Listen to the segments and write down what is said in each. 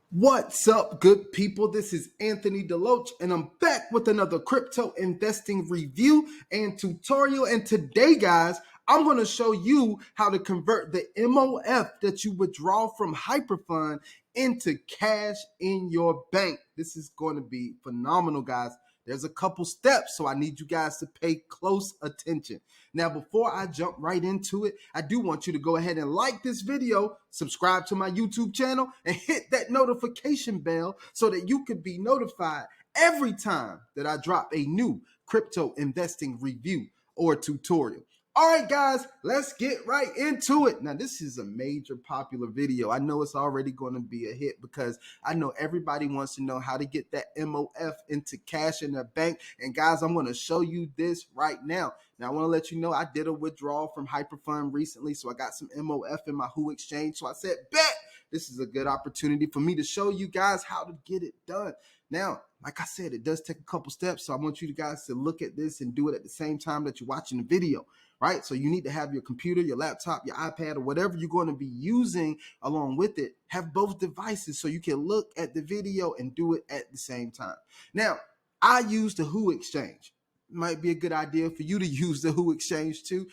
What's up, good people? This is Anthony Deloach, and I'm back with another crypto investing review and tutorial. And today, guys, I'm going to show you how to convert the MOF that you withdraw from Hyperfund into cash in your bank. This is going to be phenomenal, guys. There's a couple steps, so I need you guys to pay close attention. Now, before I jump right into it, I do want you to go ahead and like this video, subscribe to my YouTube channel, and hit that notification bell so that you can be notified every time that I drop a new crypto investing review or tutorial. All right, guys, let's get right into it. Now, this is a major popular video. I know it's already going to be a hit because I know everybody wants to know how to get that MOF into cash in their bank. And guys, I'm going to show you this right now. Now, I want to let you know I did a withdrawal from Hyperfund recently, so I got some MOF in my WHO exchange. So I said, bet this is a good opportunity for me to show you guys how to get it done. Now, like I said, it does take a couple steps, so I want you guys to look at this and do it at the same time that you're watching the video, right? So you need to have your computer, your laptop, your iPad, or whatever you're going to be using along with it. Have both devices so you can look at the video and do it at the same time. Now, I use the WHO exchange. Might be a good idea for you to use the WHO exchange too.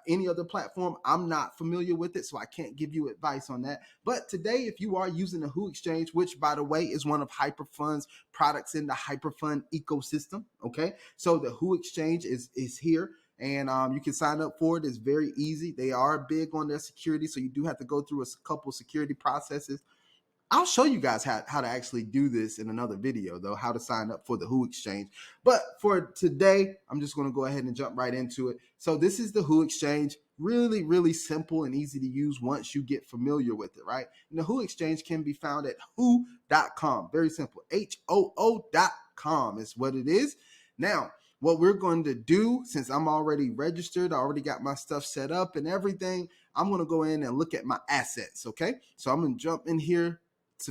Any other platform, I'm not familiar with it, so I can't give you advice on that. But today, if you are using the WHO exchange, which by the way is one of Hyperfund's products in the Hyperfund ecosystem, okay? So the WHO exchange is here. And you can sign up for it. It's very easy. They are big on their security, so you do have to go through a couple security processes. I'll show you guys how to actually do this in another video, though, how to sign up for the WHO exchange. But for today, I'm just going to go ahead and jump right into it. So this is the WHO exchange. Really, really simple and easy to use once you get familiar with it, right? And the WHO exchange can be found at who.com. Very simple. HOO.com is what it is. Now, what we're going to do, since I'm already registered, I already got my stuff set up and everything, I'm going to go in and look at my assets, okay? So I'm going to jump in here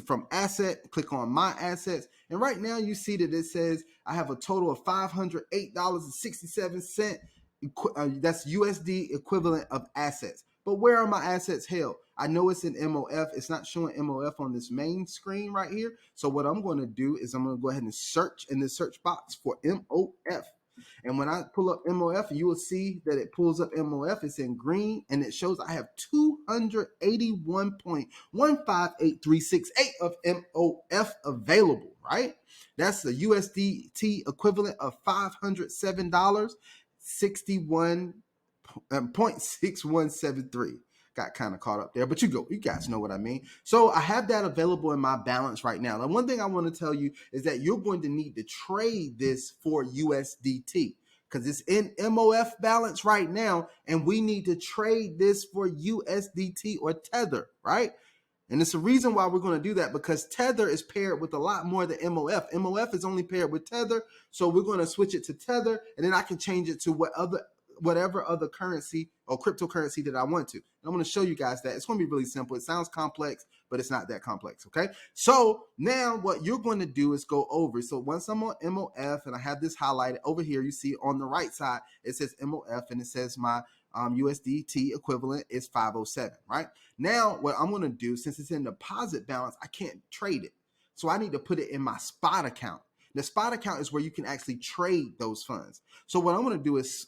from asset, click on my assets, and right now you see that it says I have a total of $508.67. That's USD equivalent of assets. But where are my assets held? I know it's in MOF. It's not showing MOF on this main screen right here. So what I'm going to do is I'm going to go ahead and search in the search box for MOF. And when I pull up MOF, you will see that it pulls up MOF. It's in green, and it shows I have 281.158368 of MOF available, right? That's the USDT equivalent of $507.6173. Got kind of caught up there, but you guys know what I mean. So I have that available in my balance right now. And one thing I want to tell you is that you're going to need to trade this for USDT because it's in MOF balance right now, and we need to trade this for USDT or Tether, right? And it's a reason why we're going to do that, because Tether is paired with a lot more than MOF. MOF is only paired with Tether, so we're going to switch it to Tether, and then I can change it to whatever other currency or cryptocurrency that I want to. And I'm going to show you guys that. It's going to be really simple. It sounds complex, but it's not that complex, okay? So now what you're going to do is go over. So once I'm on MOF and I have this highlighted over here, you see on the right side, it says MOF, and it says my USDT equivalent is 507, right? Now what I'm going to do, since it's in deposit balance, I can't trade it. So I need to put it in my spot account. The spot account is where you can actually trade those funds. So what I'm going to do is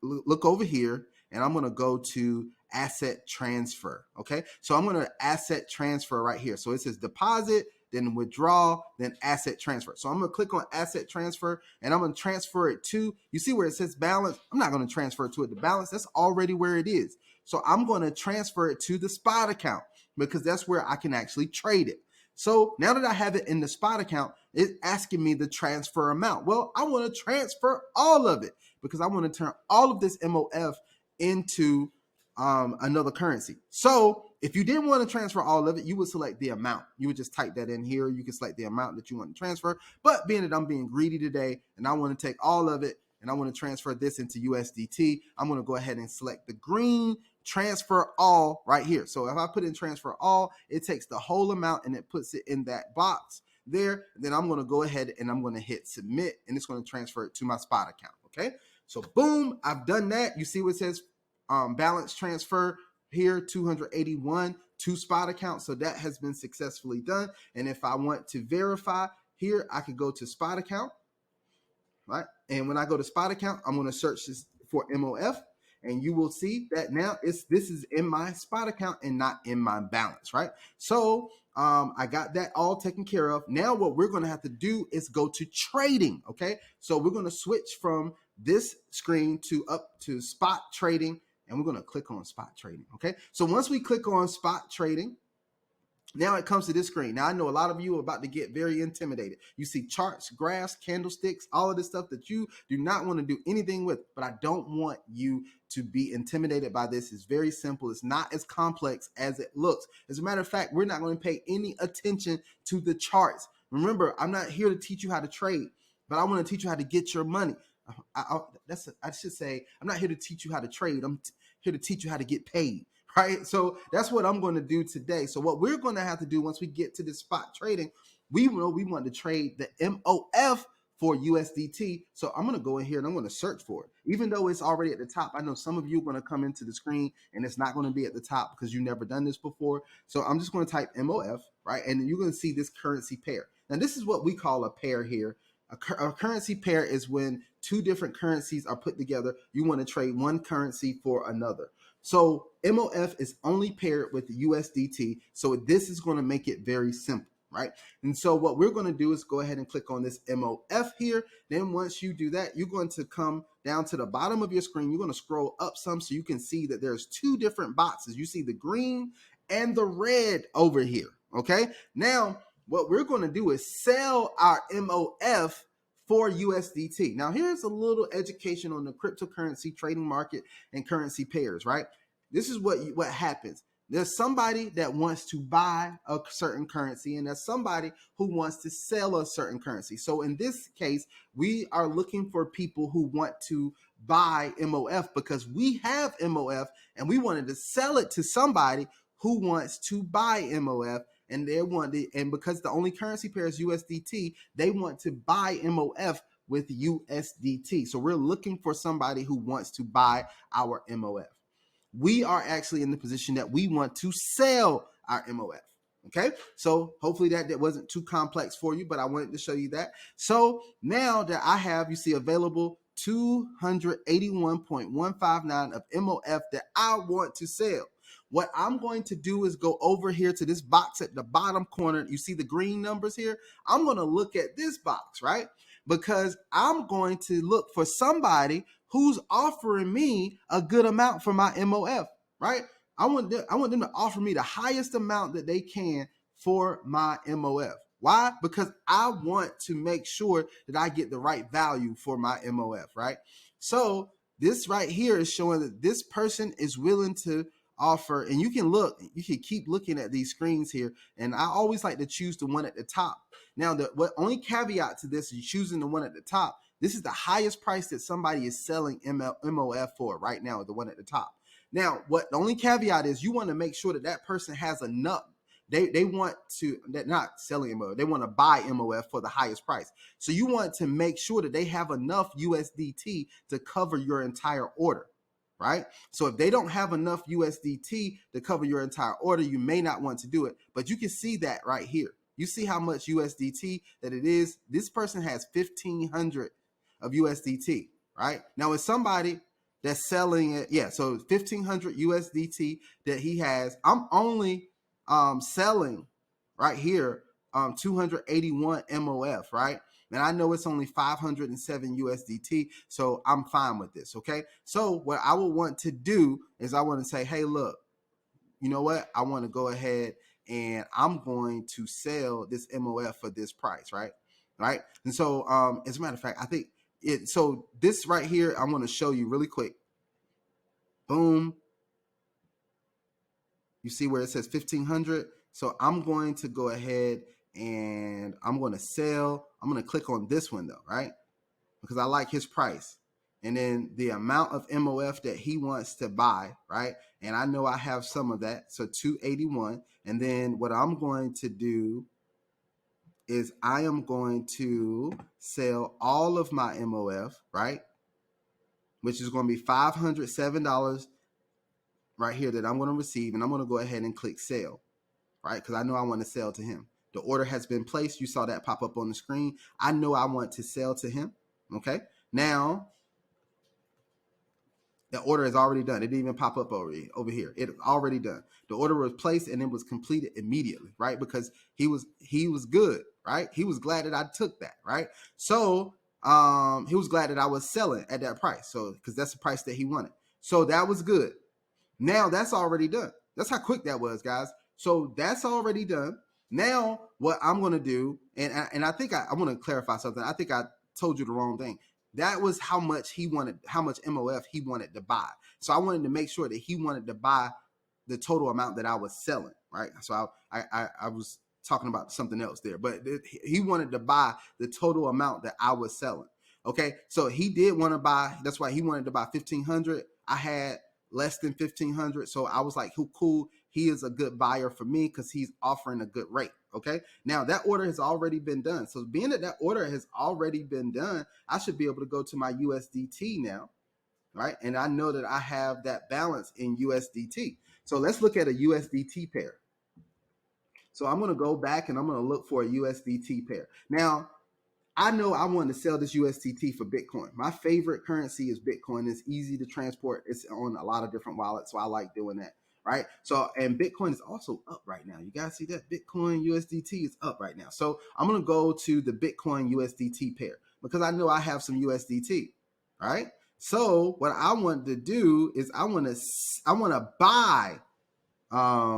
look over here, and I'm going to go to asset transfer. Okay. So I'm going to asset transfer right here. So it says deposit, then withdraw, then asset transfer. So I'm going to click on asset transfer, and I'm going to transfer it to, you see where it says balance? I'm not going to transfer it to the balance. That's already where it is. So I'm going to transfer it to the spot account because that's where I can actually trade it. So now that I have it in the spot account, it's asking me the transfer amount. Well, I want to transfer all of it because I want to turn all of this MOF into another currency. So if you didn't want to transfer all of it, you would select the amount. You would just type that in here. You can select the amount that you want to transfer. But being that I'm being greedy today and I want to take all of it and I want to transfer this into USDT, I'm going to go ahead and select the green transfer all right here. So if I put in transfer all, it takes the whole amount and it puts it in that box there. Then I'm going to go ahead and I'm going to hit submit, and it's going to transfer it to my spot account. Okay. So boom, I've done that. You see what it says balance transfer here, 281. 2 spot accounts. So that has been successfully done. And if I want to verify here, I could go to spot account, right? And when I go to spot account, I'm going to search this for MOF. And you will see that now this is in my spot account and not in my balance, right? So I got that all taken care of. Now what we're going to have to do is go to trading, okay? So we're going to switch from this screen to up to spot trading, and we're going to click on spot trading, okay? So once we click on spot trading, now it comes to this screen. Now I know a lot of you are about to get very intimidated. You see charts, graphs, candlesticks, all of this stuff that you do not want to do anything with, but I don't want you to be intimidated by this. It's very simple. It's not as complex as it looks. As a matter of fact, we're not going to pay any attention to the charts. Remember, I'm not here to teach you how to trade, but I want to teach you how to get your money. I should say, I'm not here to teach you how to trade. I'm here to teach you how to get paid. Right, so that's what I'm going to do today. So what we're going to have to do once we get to this spot trading, we want to trade the MOF for USDT. So I'm going to go in here and I'm going to search for it. Even though it's already at the top, I know some of you are going to come into the screen and it's not going to be at the top because you've never done this before. So I'm just going to type MOF, right? And you're going to see this currency pair. Now this is what we call a pair here. A currency pair is when two different currencies are put together. You want to trade one currency for another. So MOF is only paired with the USDT. So this is going to make it very simple, right? And so what we're going to do is go ahead and click on this MOF here. Then once you do that, you're going to come down to the bottom of your screen. You're going to scroll up some so you can see that there's two different boxes. You see the green and the red over here, okay? Now, what we're going to do is sell our MOF for USDT. Now, here's a little education on the cryptocurrency trading market and currency pairs, right? This is what happens. There's somebody that wants to buy a certain currency, and there's somebody who wants to sell a certain currency. So in this case, we are looking for people who want to buy MOF because we have MOF and we wanted to sell it to somebody who wants to buy MOF. And and because the only currency pair is USDT, they want to buy MOF with USDT. So we're looking for somebody who wants to buy our MOF. We are actually in the position that we want to sell our MOF. Okay, so hopefully that wasn't too complex for you, but I wanted to show you that. So now that I have, you see available 281.159 of MOF that I want to sell. What I'm going to do is go over here to this box at the bottom corner. You see the green numbers here? I'm going to look at this box, right? Because I'm going to look for somebody who's offering me a good amount for my MOF, right? I want them to offer me the highest amount that they can for my MOF. Why? Because I want to make sure that I get the right value for my MOF, right? So this right here is showing that this person is willing to offer, and you can keep looking at these screens here, and I always like to choose the one at the top. Now, what only caveat to this is choosing the one at the top. This is the highest price that somebody is selling MOF for right now, the one at the top. Now, the only caveat is you want to make sure that that person has enough. They want to, they're not selling MOF, they want to buy MOF for the highest price. So you want to make sure that they have enough USDT to cover your entire order, right? So if they don't have enough USDT to cover your entire order, you may not want to do it. But you can see that right here. You see how much USDT that it is. This person has 1,500 of USDT, right? Now, it's somebody that's selling it. Yeah, so 1,500 USDT that he has. I'm only selling right here 281 MOF, right? And I know it's only 507 USDT, so I'm fine with this, okay? So what I would want to do is I want to say, hey, look, you know what? I want to go ahead and I'm going to sell this MOF for this price, right? Right? And so as a matter of fact, I think so this right here, I'm going to show you really quick. Boom. You see where it says 1,500? So I'm going to go ahead and I'm going to sell. I'm going to click on this one though, right? Because I like his price. And then the amount of MOF that he wants to buy, right? And I know I have some of that. So 281. And then what I'm going to do is I am going to sell all of my MOF, right? Which is going to be $507, right here that I'm going to receive, and I'm going to go ahead and click sell, right? Because I know I want to sell to him. The order has been placed. You saw that pop up on the screen. I know I want to sell to him. Okay. Now, the order is already done. It didn't even pop up over here. It's already done. The order was placed and it was completed immediately, right? Because he was good, right? He was glad that I took that, right? So he was glad that I was selling at that price. So because that's the price that he wanted. So that was good. Now that's already done. That's how quick that was, guys. So that's already done. Now what I'm going to do, and I think I want to clarify something. I think I told you the wrong thing. That was how much he wanted, how much MOF he wanted to buy. So I wanted to make sure that he wanted to buy the total amount that I was selling, right? So I was talking about something else there, but he wanted to buy the total amount that I was selling. Okay, so he did want to buy. That's why he wanted to buy 1,500. I had less than 1,500, so I was like, cool. He is a good buyer for me because he's offering a good rate. Okay. Now that order has already been done. So being that order has already been done, I should be able to go to my USDT now, right? And I know that I have that balance in USDT. So let's look at a USDT pair. So I'm going to go back and I'm going to look for a USDT pair. Now, I know I want to sell this USDT for Bitcoin. My favorite currency is Bitcoin. It's easy to transport. It's on a lot of different wallets, so I like doing that. Right. So, and Bitcoin is also up right now. You guys see that Bitcoin USDT is up right now. So I'm going to go to the Bitcoin USDT pair because I know I have some USDT. Right. So what I want to do is I want to buy I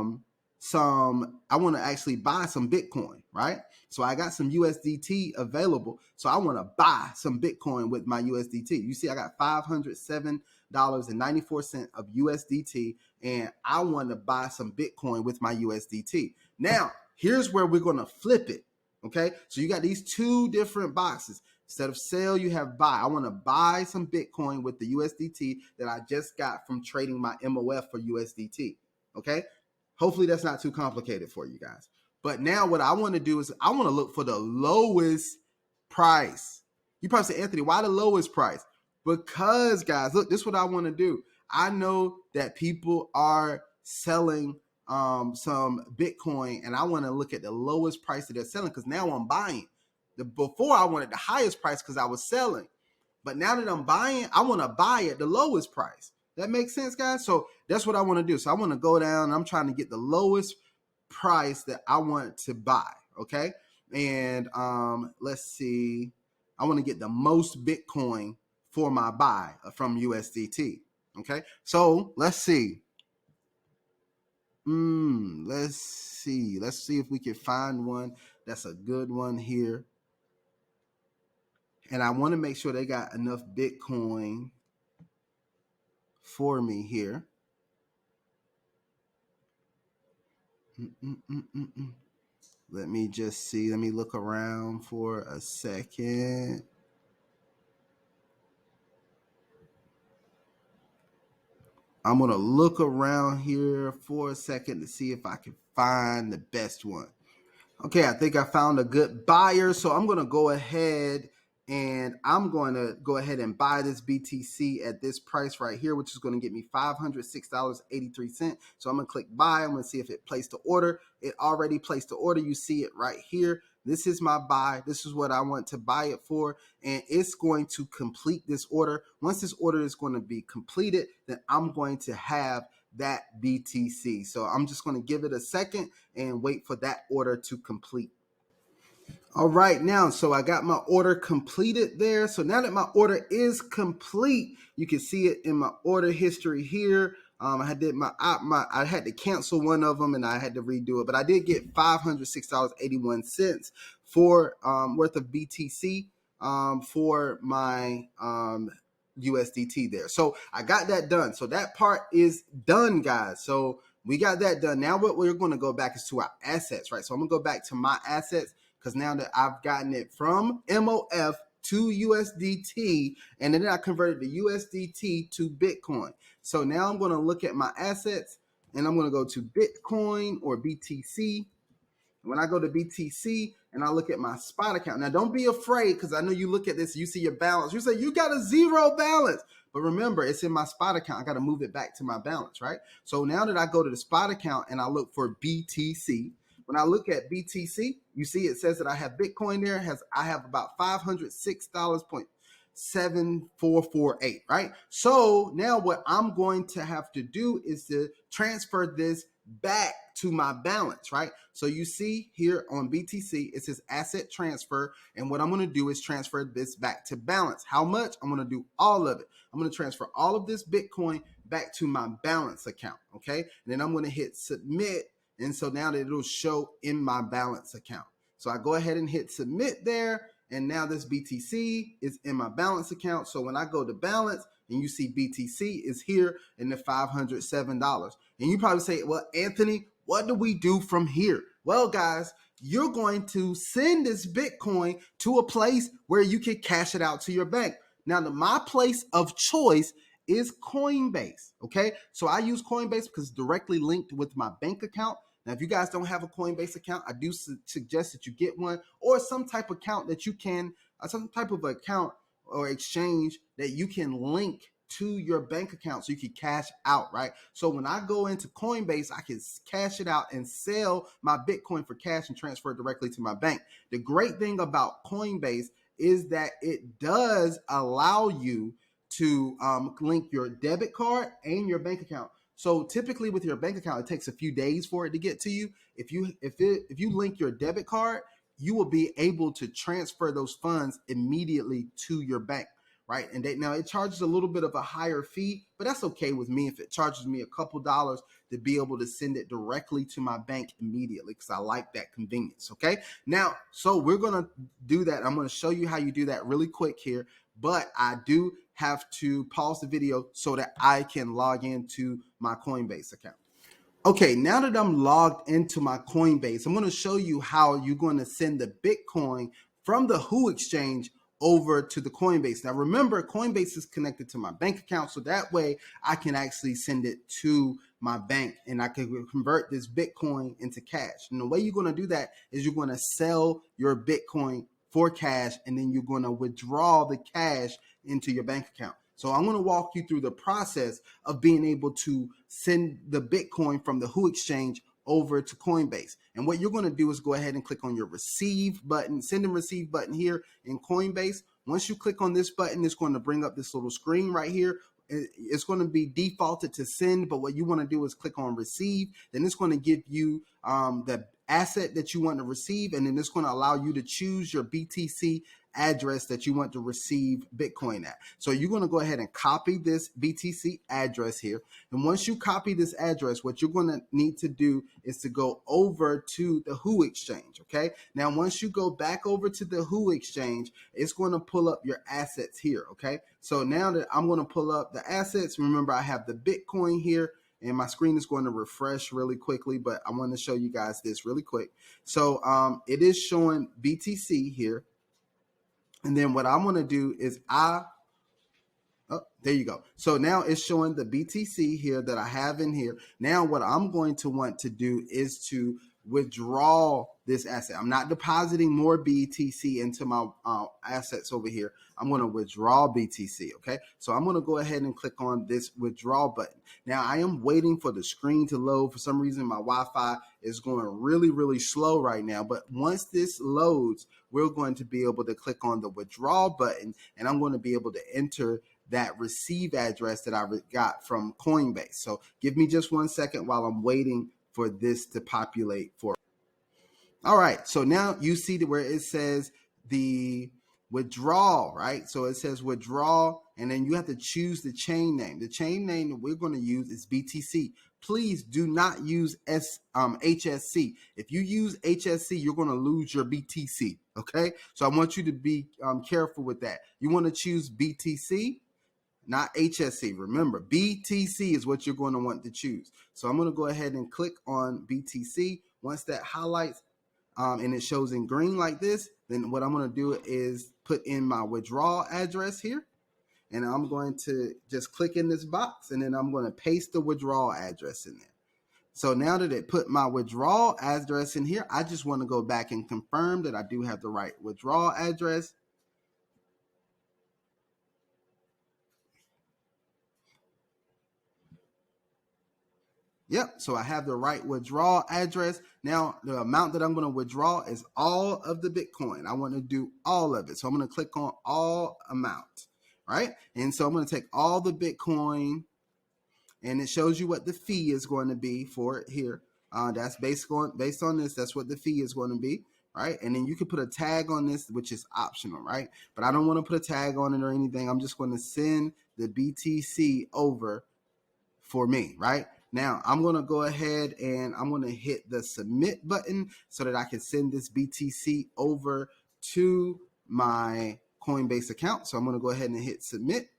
want to actually buy some Bitcoin, right? So I got some USDT available. So I want to buy some Bitcoin with my USDT. You see, I got $507.94 of USDT, and I want to buy some Bitcoin with my USDT. Now, here's where we're going to flip it. Okay. So you got these two different boxes. Instead of sell, you have buy. I want to buy some Bitcoin with the USDT that I just got from trading my MOF for USDT. Okay. Hopefully that's not too complicated for you guys. But now what I want to do is I want to look for the lowest price. You probably say, Anthony, why the lowest price? Because, guys, look, this is what I want to do. I know that people are selling some Bitcoin, and I want to look at the lowest price that they're selling because now I'm buying. Before I wanted the highest price because I was selling. But now that I'm buying, I want to buy at the lowest price. That makes sense, guys? So that's what I want to do. So I want to go down and I'm trying to get the lowest price that I want to buy. Okay. And let's see. I want to get the most Bitcoin for my buy from USDT. Okay. So let's see. Let's see. Let's see if we can find one that's a good one here. And I want to make sure they got enough Bitcoin for me here. Let me just see. Let me look around for a second. I'm going to look around here for a second to see if I can find the best one. Okay, I think I found a good buyer. So I'm going to go ahead and buy this BTC at this price right here, which is going to get me $506.83. So I'm going to click buy. I'm going to see if it placed the order. It already placed the order. You see it right here. This is my buy. This is what I want to buy it for. And it's going to complete this order. Once this order is going to be completed, then I'm going to have that BTC. So I'm just going to give it a second and wait for that order to complete. All right, now, so I got my order completed there. So now that my order is complete, you can see it in my order history here. I had to cancel one of them and I had to redo it, but I did get $506.81 for worth of BTC for my USDT there. So I got that done. So that part is done, guys. So we got that done. Now what we're going to go back is to our assets, right? So I'm going to go back to my assets because now that I've gotten it from MOF to USDT, and then I converted the USDT to Bitcoin. So now I'm going to look at my assets and I'm going to go to Bitcoin or BTC. When I go to BTC and I look at my spot account, now don't be afraid because I know you look at this, you see your balance. You say you got a zero balance. But remember, it's in my spot account. I got to move it back to my balance, right? So now that I go to the spot account and I look for BTC, when I look at BTC, you see it says that I have Bitcoin there. I have about $506.7448, right? So now what I'm going to have to do is to transfer this back to my balance, right? So you see here on BTC, it says asset transfer. And what I'm going to do is transfer this back to balance. How much? I'm going to do all of it. I'm going to transfer all of this Bitcoin back to my balance account, okay? And then I'm going to hit submit. And so now that it'll show in my balance account. So I go ahead and hit submit there. And now this BTC is in my balance account. So when I go to balance and you see BTC is here in the $507. And you probably say, well, Anthony, what do we do from here? Well, guys, you're going to send this Bitcoin to a place where you can cash it out to your bank. Now, my place of choice is Coinbase, okay? So I use Coinbase because it's directly linked with my bank account. Now, if you guys don't have a Coinbase account, I do suggest that you get one, or some type of account that you can, some type of account or exchange that you can link to your bank account so you can cash out, right? So when I go into Coinbase, I can cash it out and sell my Bitcoin for cash and transfer it directly to my bank. The great thing about Coinbase is that it does allow you to link your debit card and your bank account. So typically with your bank account, it takes a few days for it to get to you. If you link your debit card, you will be able to transfer those funds immediately to your bank, right? And now it charges a little bit of a higher fee, but that's okay with me if it charges me a couple dollars to be able to send it directly to my bank immediately, because I like that convenience, okay? Now, so we're gonna do that. I'm gonna show you how you do that really quick here, but I do have to pause the video so that I can log into my Coinbase account. Okay, now that I'm logged into my Coinbase, I'm going to show you how you're going to send the Bitcoin from the WHO exchange over to the Coinbase. Now remember, Coinbase is connected to my bank account, so that way I can actually send it to my bank and I can convert this Bitcoin into cash. And the way you're going to do that is you're going to sell your Bitcoin for cash, and then you're going to withdraw the cash into your bank account. So I'm going to walk you through the process of being able to send the Bitcoin from the WHO exchange over to Coinbase. And what you're going to do is go ahead and click on your receive button, send and receive button here in Coinbase. Once you click on this button, it's going to bring up this little screen right here. It's going to be defaulted to send, but what you want to do is click on receive. Then it's going to give you the asset that you want to receive, and then it's going to allow you to choose your BTC address that you want to receive Bitcoin at. So you're going to go ahead and copy this BTC address here. And once you copy this address, what you're going to need to do is to go over to the WHO exchange, okay? Now, once you go back over to the WHO exchange, it's going to pull up your assets here, okay? So now that I'm going to pull up the assets, remember I have the Bitcoin here, and my screen is going to refresh really quickly, but I want to show you guys this really quick. So it is showing BTC here. And then what I'm going to do is there you go. So now it's showing the BTC here that I have in here. Now what I'm going to want to do is to withdraw this asset. I'm not depositing more BTC into my assets over here. I'm going to withdraw BTC, okay? So I'm going to go ahead and click on this withdrawal button. Now I am waiting for the screen to load. For some reason, my Wi-Fi is going really, really slow right now. But once this loads, we're going to be able to click on the withdrawal button, and I'm going to be able to enter that receive address that I got from Coinbase. So give me just 1 second while I'm waiting for this to populate for. All right, so now you see where it says the withdrawal, right? So it says withdrawal, and then you have to choose the chain name. The chain name that we're going to use is BTC. Please do not use HSC. If you use HSC, you're going to lose your BTC, okay? So I want you to be careful with that. You want to choose BTC, not HSC. Remember, BTC is what you're going to want to choose. So I'm going to go ahead and click on BTC. Once that highlights and it shows in green like this, then what I'm going to do is put in my withdrawal address here. And I'm going to just click in this box, and then I'm going to paste the withdrawal address in there. So now that it put my withdrawal address in here, I just want to go back and confirm that I do have the right withdrawal address. Yep, so I have the right withdrawal address. Now, the amount that I'm going to withdraw is all of the Bitcoin. I want to do all of it. So I'm going to click on all amount, right? And so I'm going to take all the Bitcoin, and it shows you what the fee is going to be for it here. That's based on this. That's what the fee is going to be, right? And then you can put a tag on this, which is optional, right? But I don't want to put a tag on it or anything. I'm just going to send the BTC over for me, right? Now, I'm going to go ahead and I'm going to hit the submit button so that I can send this BTC over to my Coinbase account. So I'm going to go ahead and hit submit.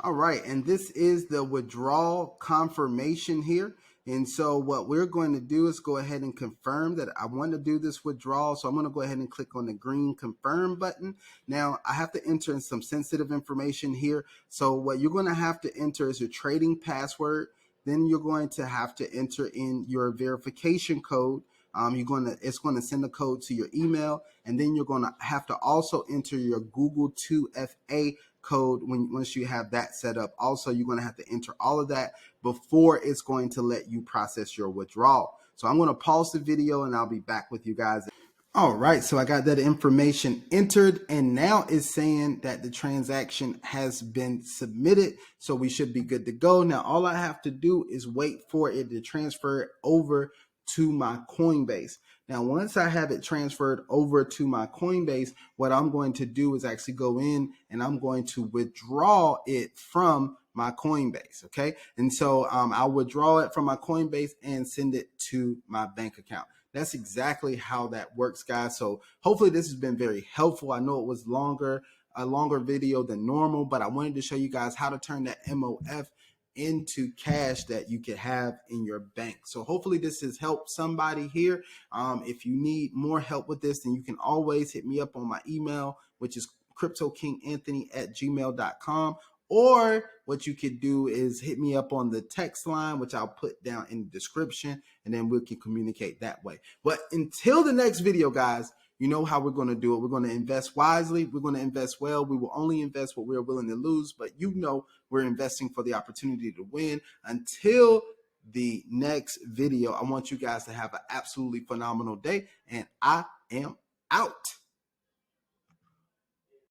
All right, and this is the withdrawal confirmation here. And so what we're going to do is go ahead and confirm that I want to do this withdrawal. So I'm going to go ahead and click on the green confirm button. Now I have to enter in some sensitive information here. So what you're going to have to enter is your trading password. Then you're going to have to enter in your verification code. It's going to send a code to your email, and then you're going to have to also enter your Google 2FA code once you have that set up. Also, you're going to have to enter all of that before it's going to let you process your withdrawal. So I'm going to pause the video and I'll be back with you guys. All right, so I got that information entered, and now it's saying that the transaction has been submitted, so we should be good to go. Now all I have to do is wait for it to transfer over to my Coinbase. Now, once I have it transferred over to my Coinbase, what I'm going to do is actually go in and I'm going to withdraw it from my Coinbase. Okay. And so I'll withdraw it from my Coinbase and send it to my bank account. That's exactly how that works, guys. So hopefully this has been very helpful. I know it was a longer video than normal, but I wanted to show you guys how to turn that MOF into cash that you could have in your bank. So hopefully this has helped somebody here. If you need more help with this, then you can always hit me up on my email, which is cryptokinganthony@gmail.com. Or what you could do is hit me up on the text line, which I'll put down in the description, and then we can communicate that way. But until the next video, guys, you know how we're going to do it. We're going to invest wisely. We're going to invest well. We will only invest what we're willing to lose, but you know we're investing for the opportunity to win. Until the next video, I want you guys to have an absolutely phenomenal day, and I am out.